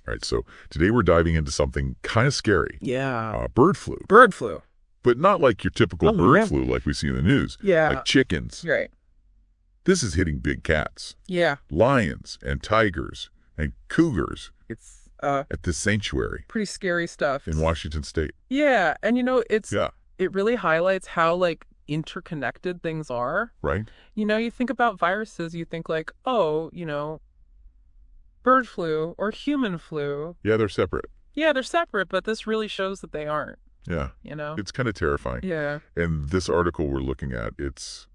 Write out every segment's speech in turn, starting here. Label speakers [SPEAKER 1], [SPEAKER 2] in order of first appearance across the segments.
[SPEAKER 1] All right, so today we're diving into something kind of scary.
[SPEAKER 2] Yeah.
[SPEAKER 1] Bird flu.
[SPEAKER 2] Bird flu.
[SPEAKER 1] But not like your typical
[SPEAKER 2] Oh,
[SPEAKER 1] bird
[SPEAKER 2] yeah.
[SPEAKER 1] flu like we see in the news.
[SPEAKER 2] Yeah.
[SPEAKER 1] Like chickens.
[SPEAKER 2] Right.
[SPEAKER 1] This is hitting big cats,
[SPEAKER 2] Yeah.
[SPEAKER 1] lions and tigers and cougars
[SPEAKER 2] It's
[SPEAKER 1] at this sanctuary
[SPEAKER 2] pretty scary stuff.
[SPEAKER 1] in Washington State.
[SPEAKER 2] Yeah. And
[SPEAKER 1] Yeah,
[SPEAKER 2] it really highlights how like interconnected things are.
[SPEAKER 1] right?
[SPEAKER 2] You think about viruses, you think like, oh, bird flu or human flu.
[SPEAKER 1] Yeah, they're separate.
[SPEAKER 2] Yeah, they're separate, but this really shows that they aren't,
[SPEAKER 1] Yeah, it's kind of terrifying.
[SPEAKER 2] Yeah.
[SPEAKER 1] And this article we're looking at, it's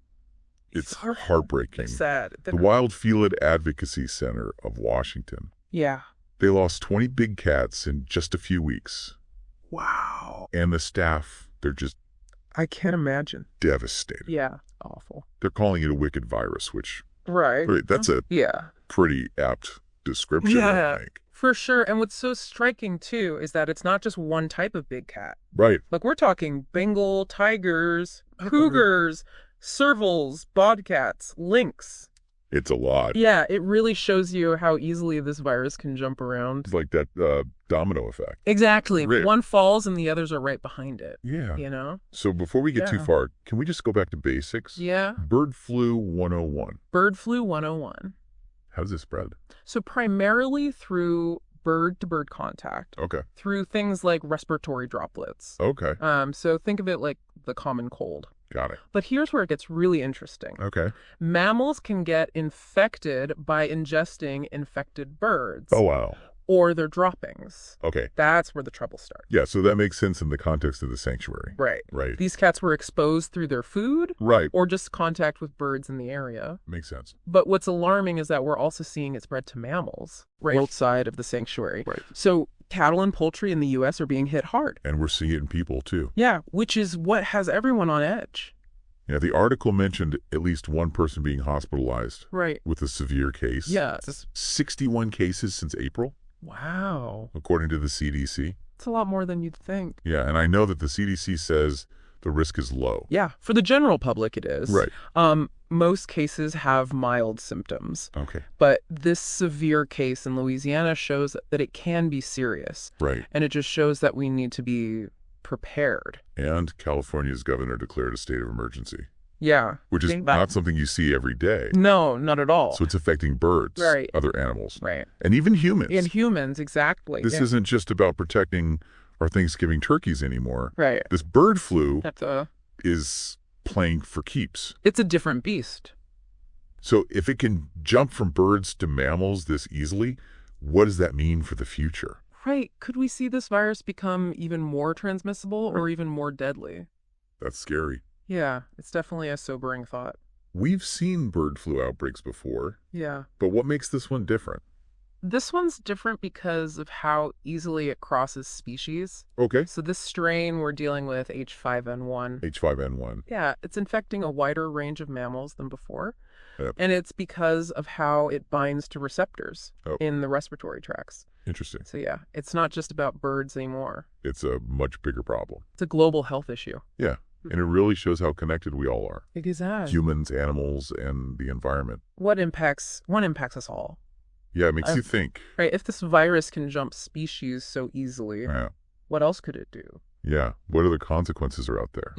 [SPEAKER 1] heartbreaking.
[SPEAKER 2] It's sad.
[SPEAKER 1] The Wild Felid Advocacy Center of Washington.
[SPEAKER 2] Yeah.
[SPEAKER 1] They lost 20 big cats in just a few weeks.
[SPEAKER 2] Wow.
[SPEAKER 1] And the staff, they're just
[SPEAKER 2] I can't imagine.
[SPEAKER 1] devastated.
[SPEAKER 2] Yeah. Awful.
[SPEAKER 1] They're calling it a wicked virus, which,
[SPEAKER 2] Right.
[SPEAKER 1] that's a
[SPEAKER 2] Yeah.
[SPEAKER 1] pretty apt description,
[SPEAKER 2] Yeah.
[SPEAKER 1] I think.
[SPEAKER 2] For sure. And what's so striking, too, is that it's not just one type of big cat.
[SPEAKER 1] Right.
[SPEAKER 2] Like, we're talking Bengal, tigers, cougars, servals, bobcats, lynx.
[SPEAKER 1] It's a lot.
[SPEAKER 2] Yeah, it really shows you how easily this virus can jump around.
[SPEAKER 1] It's like that domino effect.
[SPEAKER 2] Exactly.
[SPEAKER 1] Right.
[SPEAKER 2] One falls and the others are right behind it.
[SPEAKER 1] Yeah. So before we get too
[SPEAKER 2] Yeah.
[SPEAKER 1] far, can we just go back to basics?
[SPEAKER 2] Yeah.
[SPEAKER 1] Bird flu 101.
[SPEAKER 2] Bird flu 101.
[SPEAKER 1] How does it spread?
[SPEAKER 2] So primarily through bird-to-bird contact,
[SPEAKER 1] Okay.
[SPEAKER 2] through things like respiratory droplets.
[SPEAKER 1] Okay.
[SPEAKER 2] So think of it like the common cold.
[SPEAKER 1] Got it.
[SPEAKER 2] But here's where it gets really interesting.
[SPEAKER 1] Okay.
[SPEAKER 2] Mammals can get infected by ingesting infected birds
[SPEAKER 1] Oh, wow.
[SPEAKER 2] or their droppings.
[SPEAKER 1] Okay.
[SPEAKER 2] That's where the trouble starts.
[SPEAKER 1] Yeah, so that makes sense in the context of the sanctuary.
[SPEAKER 2] Right.
[SPEAKER 1] Right.
[SPEAKER 2] These cats were exposed through their food
[SPEAKER 1] Right.
[SPEAKER 2] or just contact with birds in the area.
[SPEAKER 1] Makes sense.
[SPEAKER 2] But what's alarming is that we're also seeing it spread to mammals right outside of the sanctuary.
[SPEAKER 1] Right.
[SPEAKER 2] So cattle and poultry in the U.S. are being hit hard.
[SPEAKER 1] And we're seeing it in people, too.
[SPEAKER 2] Yeah, which is what has everyone on edge.
[SPEAKER 1] Yeah, the article mentioned at least one person being hospitalized
[SPEAKER 2] Right.
[SPEAKER 1] with a severe case.
[SPEAKER 2] Yeah.
[SPEAKER 1] 61 cases since April,
[SPEAKER 2] Wow.
[SPEAKER 1] according to the CDC.
[SPEAKER 2] It's a lot more than you'd think.
[SPEAKER 1] Yeah, and I know that the CDC says the risk is low.
[SPEAKER 2] Yeah, for the general public it is.
[SPEAKER 1] Right.
[SPEAKER 2] Most cases have mild symptoms,
[SPEAKER 1] Okay.
[SPEAKER 2] but this severe case in Louisiana shows that it can be serious.
[SPEAKER 1] Right.
[SPEAKER 2] And it just shows that we need to be prepared.
[SPEAKER 1] And California's governor declared a state of emergency,
[SPEAKER 2] Yeah.
[SPEAKER 1] which is
[SPEAKER 2] Think that-
[SPEAKER 1] not something you see every day.
[SPEAKER 2] No, not at all.
[SPEAKER 1] So it's affecting birds,
[SPEAKER 2] Right.
[SPEAKER 1] other animals,
[SPEAKER 2] Right.
[SPEAKER 1] and even humans.
[SPEAKER 2] And humans, exactly.
[SPEAKER 1] This
[SPEAKER 2] Yeah.
[SPEAKER 1] isn't just about protecting our Thanksgiving turkeys anymore.
[SPEAKER 2] Right.
[SPEAKER 1] This bird flu
[SPEAKER 2] That's
[SPEAKER 1] is playing for keeps.
[SPEAKER 2] it's a different beast.
[SPEAKER 1] So if it can jump from birds to mammals this easily, what does that mean for the future?
[SPEAKER 2] Right. Could we see this virus become even more transmissible or even more deadly?
[SPEAKER 1] That's scary.
[SPEAKER 2] Yeah, it's definitely a sobering thought.
[SPEAKER 1] We've seen bird flu outbreaks before,
[SPEAKER 2] Yeah.
[SPEAKER 1] but what makes this one different?
[SPEAKER 2] This one's different because of how easily it crosses species.
[SPEAKER 1] Okay.
[SPEAKER 2] So this strain we're dealing with, H5N1,
[SPEAKER 1] H5N1.
[SPEAKER 2] yeah, it's infecting a wider range of mammals than before.
[SPEAKER 1] Yep.
[SPEAKER 2] And it's because of how it binds to receptors
[SPEAKER 1] Oh.
[SPEAKER 2] in the respiratory tracts.
[SPEAKER 1] Interesting.
[SPEAKER 2] So yeah, it's not just about birds anymore.
[SPEAKER 1] It's a much bigger problem.
[SPEAKER 2] It's a global health issue.
[SPEAKER 1] Yeah. And it really shows how connected we all are.
[SPEAKER 2] Exactly.
[SPEAKER 1] Humans, animals, and the environment.
[SPEAKER 2] One impacts us all.
[SPEAKER 1] Yeah, it makes you think.
[SPEAKER 2] Right, if this virus can jump species so easily,
[SPEAKER 1] Yeah.
[SPEAKER 2] what else could it do?
[SPEAKER 1] Yeah. What other consequences are out there?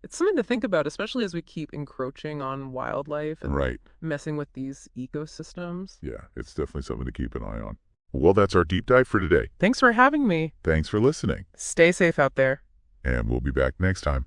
[SPEAKER 2] It's something to think about, especially as we keep encroaching on wildlife and
[SPEAKER 1] Right.
[SPEAKER 2] messing with these ecosystems.
[SPEAKER 1] Yeah, it's definitely something to keep an eye on. Well, that's our deep dive for today.
[SPEAKER 2] Thanks for having me.
[SPEAKER 1] Thanks for listening.
[SPEAKER 2] Stay safe out there.
[SPEAKER 1] And we'll be back next time.